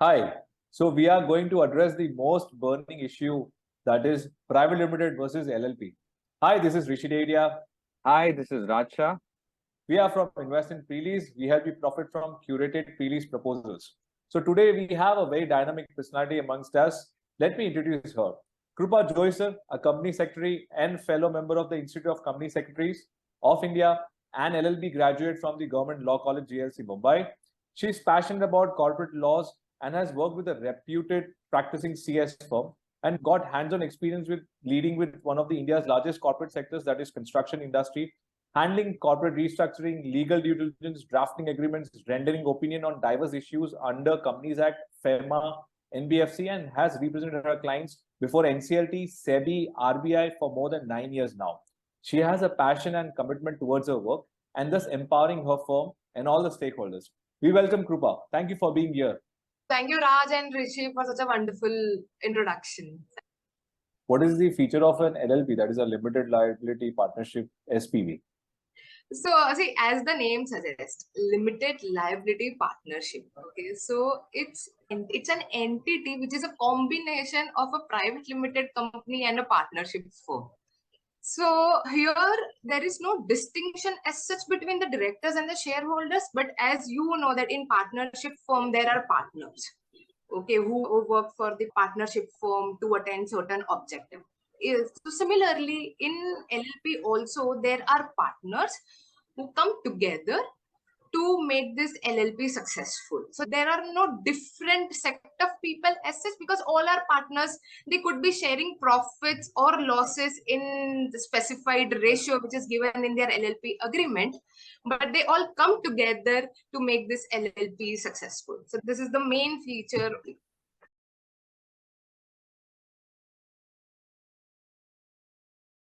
Hi. So we are going to address the most burning issue, that is private limited versus LLP. Hi, this is Rishi. Hi, this is Raja. We are from Invest in Pre-Leased. We help you profit from curated pre-lease proposals. So today we have a very dynamic personality amongst us. Let me introduce her. Krupa Joisar, a company secretary and fellow member of the Institute of Company Secretaries of India and LLB graduate from the Government Law College GLC Mumbai. She is passionate about corporate laws and has worked with a reputed practicing CS firm and got hands-on experience with leading with one of the India's largest corporate sectors, that is construction industry, handling corporate restructuring, legal due diligence, drafting agreements, rendering opinion on diverse issues under Companies Act, FEMA, NBFC, and has represented her clients before NCLT, SEBI, RBI for more than 9 years now. She has a passion and commitment towards her work and thus empowering her firm and all the stakeholders. We welcome Krupa. Thank you for being here. Thank you, Raj and Rishi, for such a wonderful introduction. What is the feature of an LLP, that is a limited liability partnership SPV? So, see, as the name suggests, limited liability partnership. Okay, so it's an entity which is a combination of a private limited company and a partnership firm. So here there is no distinction as such between the directors and the shareholders, but as you know that in partnership firm there are partners, okay, who work for the partnership firm to attain certain objective. So similarly in LLP also there are partners who come together to make this LLP successful. So there are no different set of people as such, because all are partners. They could be sharing profits or losses in the specified ratio which is given in their LLP agreement, but they all come together to make this LLP successful. So this is the main feature